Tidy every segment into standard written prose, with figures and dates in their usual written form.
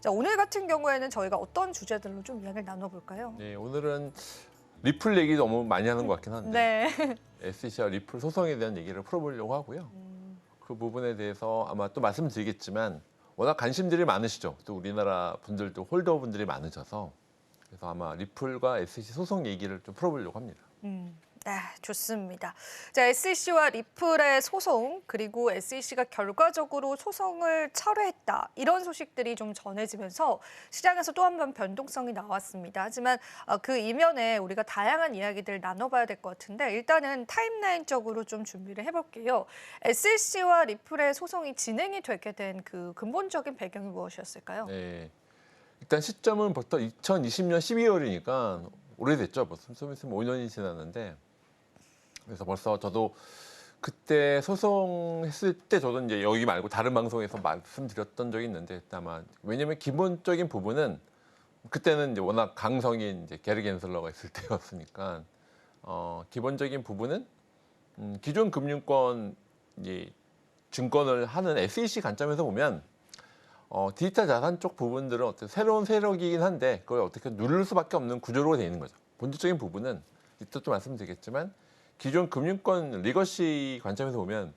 자, 오늘 같은 경우에는 저희가 어떤 주제들로 좀 이야기를 나눠볼까요? 네, 오늘은 리플 얘기 너무 많이 하는 것 같긴 한데 네. SEC와 리플 소송에 대한 얘기를 풀어보려고 하고요. 그 부분에 대해서 아마 또 말씀드리겠지만 워낙 관심들이 많으시죠. 또 우리나라 분들도 홀더 분들이 많으셔서 그래서 아마 리플과 SEC 소송 얘기를 좀 풀어보려고 합니다. 네, 좋습니다. 자, SEC와 리플의 소송, 그리고 SEC가 결과적으로 소송을 철회했다. 이런 소식들이 좀 전해지면서 시장에서 또 한 번 변동성이 나왔습니다. 하지만 그 이면에 우리가 다양한 이야기들을 나눠봐야 될 것 같은데 일단은 타임라인적으로 좀 준비를 해볼게요. SEC와 리플의 소송이 진행이 되게 된 그 근본적인 배경이 무엇이었을까요? 네, 일단 시점은 벌써 2020년 12월이니까 오래됐죠. 벌써 좀 있으면 5년이 지났는데 그래서 벌써 저도 그때 소송했을 때 저도 이제 여기 말고 다른 방송에서 말씀드렸던 적이 있는데 아마 왜냐면 기본적인 부분은 그때는 이제 워낙 강성인 이제 게리 겐슬러가 있을 때였으니까 기본적인 부분은 기존 금융권 이제 증권을 하는 SEC 관점에서 보면 디지털 자산 쪽 부분들은 어떤 새로운 세력이긴 한데 그걸 어떻게 누를 수밖에 없는 구조로 되어 있는 거죠. 본질적인 부분은 이따 또 말씀드리겠지만 기존 금융권 리거시 관점에서 보면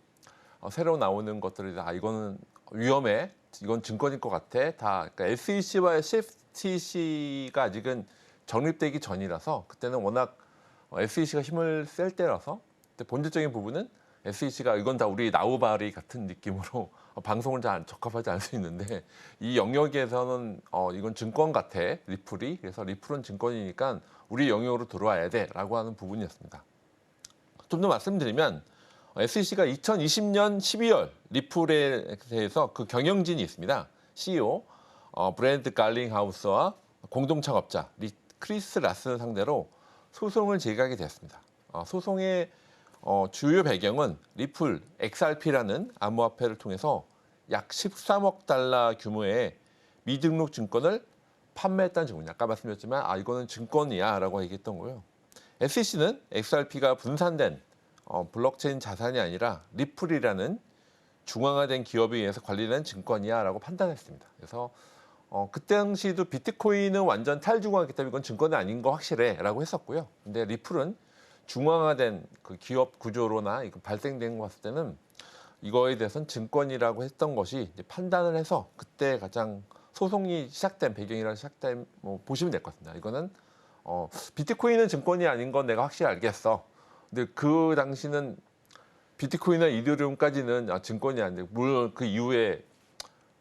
새로 나오는 것들이 이거는 위험해, 이건 증권일 것 같아. 다 그러니까 SEC와 CFTC가 아직은 정립되기 전이라서 그때는 워낙 SEC가 힘을 셀 때라서 본질적인 부분은 SEC가 이건 다 우리 나우바리 같은 느낌으로 방송을 잘 적합하지 않을 수 있는데 이 영역에서는 이건 증권 같아 리플이 그래서 리플은 증권이니까 우리 영역으로 들어와야 돼라고 하는 부분이었습니다. 좀 더 말씀드리면 SEC가 2020년 12월 리플에 대해서 그 경영진이 있습니다. CEO 브랜드 갈링하우스와 공동 창업자 크리스 라슨을 상대로 소송을 제기하게 되었습니다. 소송의 주요 배경은 리플 XRP라는 암호화폐를 통해서 약 13억 달러 규모의 미등록 증권을 판매했다는 증거입니다. 아까 말씀드렸지만 이거는 증권이야라고 얘기했던 거예요. SEC는 XRP가 분산된 블록체인 자산이 아니라 리플이라는 중앙화된 기업에 의해서 관리되는 증권이야라고 판단했습니다. 그래서 그때 당시도 비트코인은 완전 탈중앙화기 때문에 이건 증권이 아닌 거 확실해라고 했었고요. 근데 리플은 중앙화된 그 기업 구조로나 이거 발생된 거 봤을 때는 이거에 대해서는 증권이라고 했던 것이 이제 판단을 해서 그때 가장 소송이 시작된 배경이라 시작된 보시면 될 것 같습니다. 이거는 비트코인은 증권이 아닌 건 내가 확실히 알겠어. 근데 그 당시는 비트코인이나 이더리움까지는 증권이 아닌데 물론 그 이후에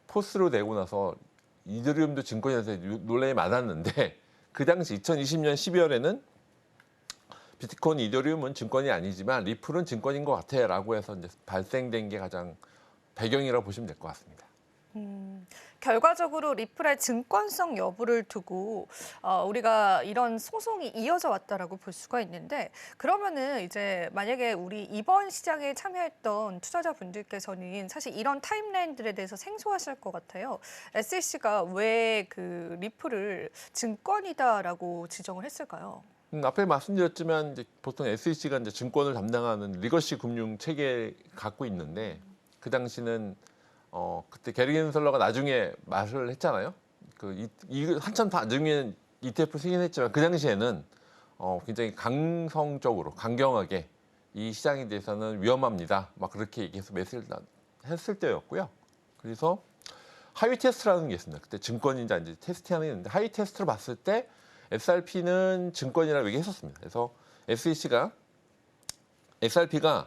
포스로 되고 나서 이더리움도 증권이라서 논란이 많았는데 그 당시 2020년 12월에는 비트코인, 이더리움은 증권이 아니지만 리플은 증권인 것 같아라고 해서 이제 발생된 게 가장 배경이라고 보시면 될 것 같습니다. 결과적으로 리플의 증권성 여부를 두고 우리가 이런 소송이 이어져 왔다라고 볼 수가 있는데 그러면은 이제 만약에 우리 이번 시장에 참여했던 투자자분들께서는 사실 이런 타임라인들에 대해서 생소하실 것 같아요. SEC가 왜 그 리플을 증권이다라고 지정을 했을까요? 앞에 말씀드렸지만 이제 보통 SEC가 이제 증권을 담당하는 리거시 금융 체계 갖고 있는데 그 당시는 그때 게리 겐슬러가 나중에 말을 했잖아요. 한참 다 나중에 ETF 승인했지만 그 당시에는 굉장히 강성적으로 강경하게 이 시장에 대해서는 위험합니다. 막 그렇게 얘기해서 메시지를 했을 때였고요. 그래서 하위 테스트라는 게 있습니다. 그때 증권인지 아닌지 테스트하는 게 있는데 하위 테스트로 봤을 때 SRP는 증권이라고 얘기했었습니다. 그래서 SEC가 XRP가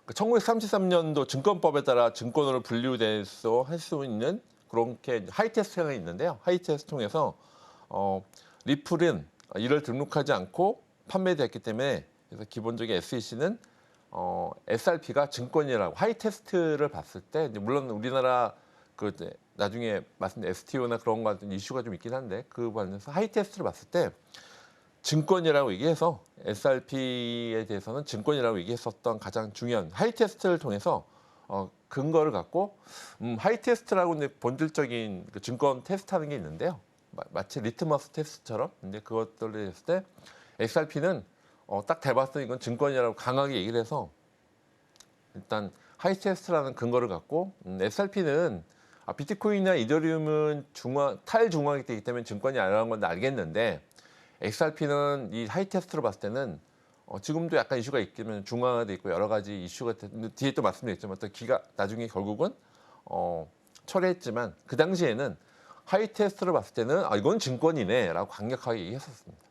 1933년도 증권법에 따라 증권으로 분류돼서 할 수 있는 그렇게 하이 테스트가 있는데요. 하이 테스트 통해서 리플은 이를 등록하지 않고 판매되었기 때문에 그래서 기본적인 SEC는 SRP가 증권이라고 하이 테스트를 봤을 때 물론 우리나라 그 나중에 말씀드린 STO나 그런 거 같은 이슈가 좀 있긴 한데 그 관련해서 하이 테스트를 봤을 때 증권이라고 얘기해서 SRP에 대해서는 증권이라고 얘기했었던 가장 중요한 하이 테스트를 통해서 근거를 갖고 하이 테스트라고 이제 본질적인 그 증권 테스트하는 게 있는데요. 마치 리트머스 테스트처럼 근데 그것들을 했을 때 XRP는 딱 대봤더니 이건 증권이라고 강하게 얘기를 해서 일단 하이 테스트라는 근거를 갖고 SRP는 비트코인이나 이더리움은 탈중앙이 되기 때문에 증권이 아니라는 건 알겠는데 XRP는 이 하이 테스트로 봤을 때는 지금도 약간 이슈가 있기는 중앙화돼 있고 여러 가지 이슈가 뒤에 또 말씀드렸지만 또 기가 나중에 결국은 철회했지만 그 당시에는 하이 테스트로 봤을 때는 이건 증권이네라고 강력하게 얘기했었습니다.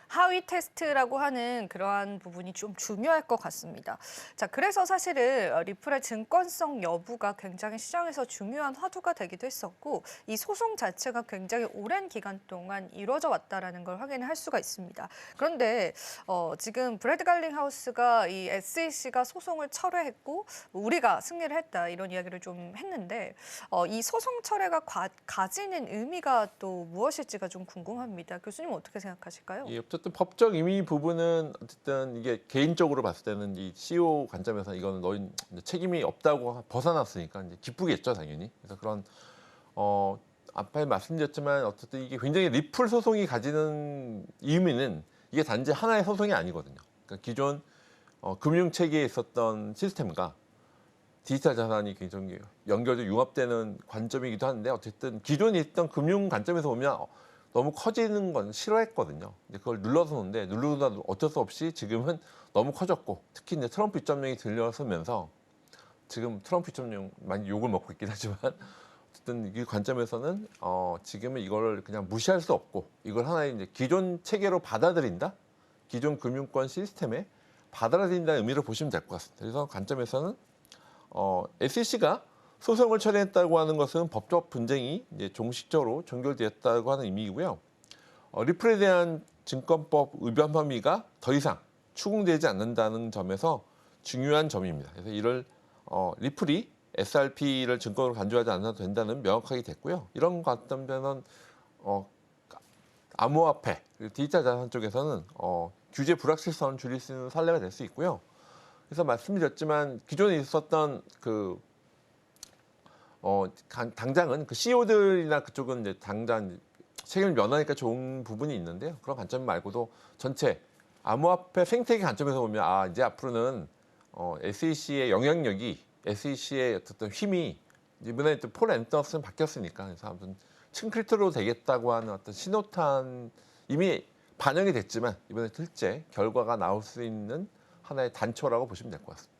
하위 테스트라고 하는 그러한 부분이 좀 중요할 것 같습니다. 자, 그래서 사실은 리플의 증권성 여부가 굉장히 시장에서 중요한 화두가 되기도 했었고 이 소송 자체가 굉장히 오랜 기간 동안 이루어져 왔다라는 걸 확인할 수가 있습니다. 그런데 지금 브래드 갈링하우스가 이 SEC가 소송을 철회했고 우리가 승리를 했다 이런 이야기를 좀 했는데 이 소송 철회가 가지는 의미가 또 무엇일지가 좀 궁금합니다. 교수님 어떻게 생각하실까요? 예, 어쨌든 법적 의미 부분은 어쨌든 이게 개인적으로 봤을 때는 이 CEO 관점에서 이거는 너희 책임이 없다고 벗어났으니까 이제 기쁘겠죠 당연히. 그래서 그런 앞에 말씀드렸지만 어쨌든 이게 굉장히 리플 소송이 가지는 의미는 이게 단지 하나의 소송이 아니거든요. 그러니까 기존 금융 체계에 있었던 시스템과 디지털 자산이 굉장히 연결돼 융합되는 관점이기도 한데 어쨌든 기존에 있던 금융 관점에서 보면 너무 커지는 건 싫어했거든요. 근데 그걸 눌러서 놓는데 누르다 어쩔 수 없이 지금은 너무 커졌고 특히 이제 트럼프 2.0이 들려서면서 지금 트럼프 2.0 많이 욕을 먹고 있긴 하지만 어쨌든 이 관점에서는 지금은 이걸 그냥 무시할 수 없고 이걸 하나의 이제 기존 체계로 받아들인다, 기존 금융권 시스템에 받아들인다는 의미로 보시면 될 것 같습니다. 그래서 관점에서는 SEC가 소송을 철회했다고 하는 것은 법적 분쟁이 이제 종식적으로 종결되었다고 하는 의미이고요. 리플에 대한 증권법 위반 혐의가 더 이상 추궁되지 않는다는 점에서 중요한 점입니다. 그래서 이를 리플이 SRP를 증권으로 간주하지 않아도 된다는 명확하게 됐고요. 이런 관점에서는 암호화폐, 디지털 자산 쪽에서는 규제 불확실성을 줄일 수 있는 선례가 될 수 있고요. 그래서 말씀드렸지만 기존에 있었던 당장은 그 CEO들이나 그쪽은 이제 당장 책임을 면하니까 좋은 부분이 있는데요. 그런 관점 말고도 전체 암호화폐 생태계 관점에서 보면 이제 앞으로는 SEC의 영향력이 SEC의 어떤 힘이 이번에 또 폴 앤더슨 바뀌었으니까 그래서 아무튼 층크리트로 되겠다고 하는 어떤 신호탄 이미 반영이 됐지만 이번에 실제 결과가 나올 수 있는 하나의 단초라고 보시면 될 것 같습니다.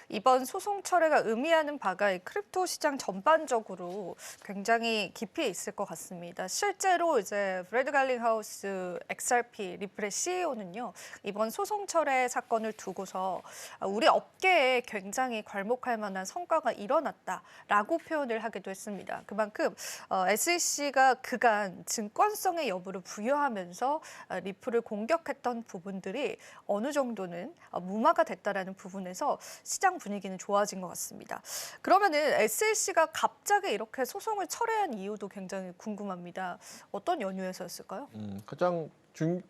이번 소송 철회가 의미하는 바가 이 크립토 시장 전반적으로 굉장히 깊이 있을 것 같습니다. 실제로 이제 브래드 갈링하우스 XRP 리플의 CEO는요, 이번 소송 철회 사건을 두고서 우리 업계에 굉장히 괄목할 만한 성과가 일어났다라고 표현을 하기도 했습니다. 그만큼 SEC가 그간 증권성의 여부를 부여하면서 리플을 공격했던 부분들이 어느 정도는 무마가 됐다라는 부분에서 시장 분위기는 좋아진 것 같습니다. 그러면은 SEC가 갑자기 이렇게 소송을 철회한 이유도 굉장히 궁금합니다. 어떤 연유에서였을까요? 가장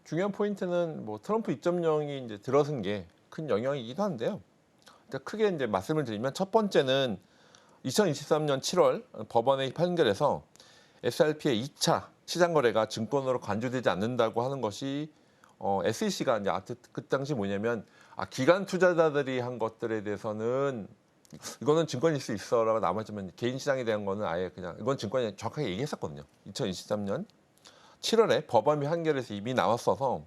중요한 포인트는 뭐 트럼프 2.0이 이제 들어선 게 큰 영향이기도 한데요. 그러니까 크게 이제 말씀을 드리면 첫 번째는 2023년 7월 법원의 판결에서 SRP의 2차 시장 거래가 증권으로 간주되지 않는다고 하는 것이 SEC가 이제 그 당시 뭐냐면 기관 투자자들이 한 것들에 대해서는 이거는 증권일 수 있어라고 남았지만 개인 시장에 대한 거는 아예 그냥 이건 증권이 정확하게 얘기했었거든요. 2023년 7월에 법원 판결에서 이미 나왔어서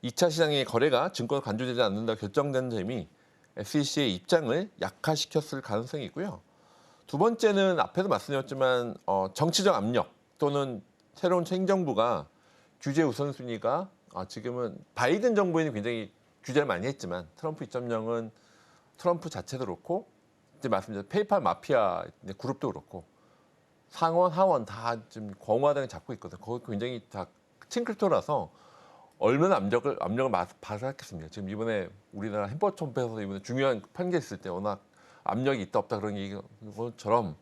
2차 시장의 거래가 증권으로 간주되지 않는다 결정된 점이 SEC의 입장을 약화시켰을 가능성이 있고요. 두 번째는 앞에도 말씀드렸지만 정치적 압력 또는 새로운 행정부가 규제 우선순위가 지금은 바이든 정부에는 굉장히 규제를 많이 했지만 트럼프 2.0은 트럼프 자체도 그렇고 이제 말씀드린 페이팔 마피아 그룹도 그렇고 상원 하원 다 지금 공화당이 잡고 있거든. 거기 굉장히 다 층크리토라서 얼마나 압력을 받았겠습니까? 지금 이번에 우리나라 헌법재판소에서 이번에 중요한 판결 있을 때 워낙 압력이 있다 없다 그런 얘기처럼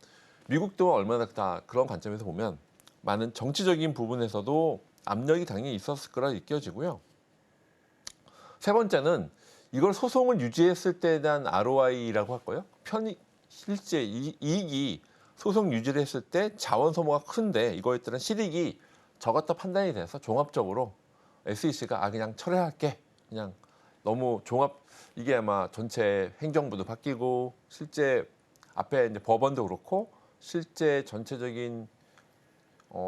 미국도 얼마나 다 그런 관점에서 보면 많은 정치적인 부분에서도 압력이 당연히 있었을 거라 느껴지고요. 세 번째는 이걸 소송을 유지했을 때에 대한 ROI라고 할 거예요. 실제 이익이 소송 유지를 했을 때 자원 소모가 큰데 이거에 따른 실익이 적었다 판단이 돼서 종합적으로 SEC가 그냥 철회할게. 그냥 너무 이게 아마 전체 행정부도 바뀌고 실제 앞에 이제 법원도 그렇고 실제 전체적인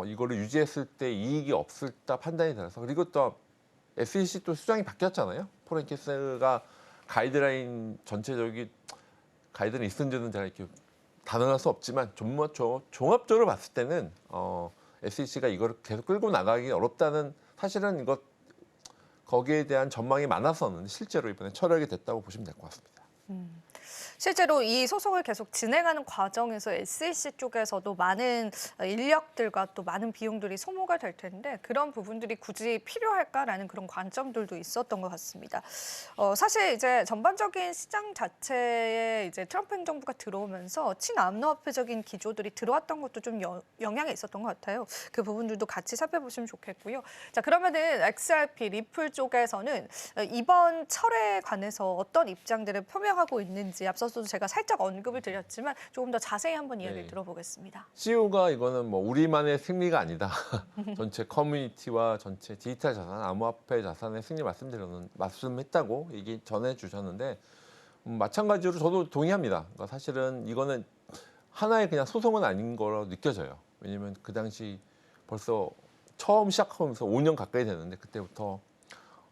이거를 유지했을 때 이익이 없을까 판단이 들어서 그리고 또 SEC 또 수장이 바뀌었잖아요. 포렌키스가 가이드라인 전체적인 가이드는 있은지는 제가 이렇게 단언할 수 없지만 종합적으로 봤을 때는 SEC가 이거를 계속 끌고 나가기 어렵다는 사실은 거기에 대한 전망이 많았었는데 실제로 이번에 철회하게 됐다고 보시면 될 것 같습니다. 실제로 이 소송을 계속 진행하는 과정에서 SEC 쪽에서도 많은 인력들과 또 많은 비용들이 소모가 될 텐데 그런 부분들이 굳이 필요할까라는 그런 관점들도 있었던 것 같습니다. 사실 이제 전반적인 시장 자체에 이제 트럼프 행정부가 들어오면서 친암노화폐적인 기조들이 들어왔던 것도 좀 영향이 있었던 것 같아요. 그 부분들도 같이 살펴보시면 좋겠고요. 자, 그러면은 XRP 리플 쪽에서는 이번 철회에 관해서 어떤 입장들을 표명하고 있는지 앞서서도 제가 살짝 언급을 드렸지만 조금 더 자세히 한번 이야기 네. 들어보겠습니다. CEO가 이거는 뭐 우리만의 승리가 아니다. 전체 커뮤니티와 전체 디지털 자산, 암호화폐 자산의 승리 말씀했다고 얘기 전해주셨는데 마찬가지로 저도 동의합니다. 그러니까 사실은 이거는 하나의 그냥 소송은 아닌 거라고 느껴져요. 왜냐하면 그 당시 벌써 처음 시작하면서 5년 가까이 됐는데 그때부터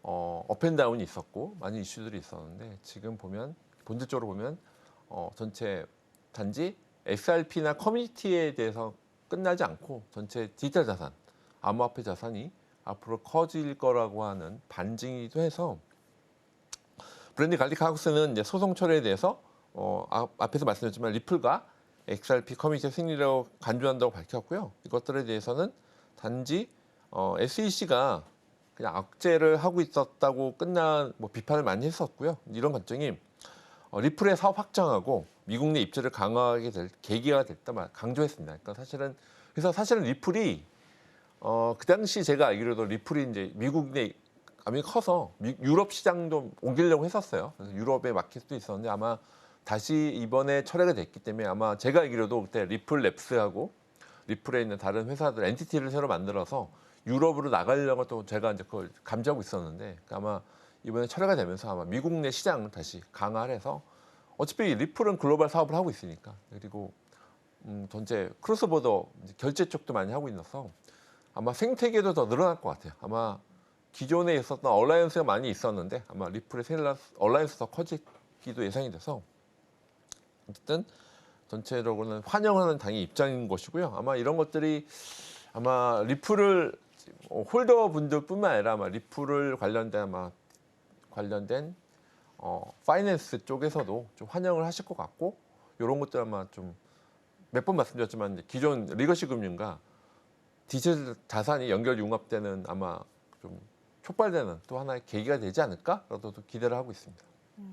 업앤다운이 있었고 많은 이슈들이 있었는데 지금 보면 본질적으로 보면 전체 단지 XRP나 커뮤니티에 대해서 끝나지 않고 전체 디지털 자산, 암호화폐 자산이 앞으로 커질 거라고 하는 반증이기도 해서 브랜디 갈리카우스는 이제 소송 철회에 대해서 앞에서 말씀드렸지만 리플과 XRP 커뮤니티의 승리라고 간주한다고 밝혔고요. 이것들에 대해서는 단지 SEC가 그냥 악재를 하고 있었다고 끝난 비판을 많이 했었고요. 이런 관점이 리플의 사업 확장하고 미국 내 입지를 강화하게 될 계기가 됐다 강조했습니다. 그러니까 사실은 리플이 그 당시 제가 알기로도 리플이 이제 미국 내 암이 커서 유럽 시장도 옮기려고 했었어요. 그래서 유럽에 맡길 수도 있었는데 아마 다시 이번에 철회가 됐기 때문에 아마 제가 알기로도 그때 리플 랩스하고 리플에 있는 다른 회사들 엔티티를 새로 만들어서 유럽으로 나가려고 또 제가 이제 그걸 감지하고 있었는데 아마 이번에 철회가 되면서 아마 미국 내 시장을 다시 강화를 해서 어차피 리플은 글로벌 사업을 하고 있으니까 그리고 전체 크로스보더 결제 쪽도 많이 하고 있어서 아마 생태계도 더 늘어날 것 같아요. 아마 기존에 있었던 얼라이언스가 많이 있었는데 아마 리플의 얼라이언스가 더 커지기도 예상이 돼서 어쨌든 전체적으로는 환영하는 당의 입장인 것이고요. 아마 이런 것들이 아마 리플을 홀더 분들뿐만 아니라 아마 리플을 관련된 파이낸스 쪽에서도 좀 환영을 하실 것 같고 이런 것들 아마 좀 몇 번 말씀드렸지만 이제 기존 리거시 금융과 디지털 자산이 연결 융합되는 아마 좀 촉발되는 또 하나의 계기가 되지 않을까라도 기대를 하고 있습니다.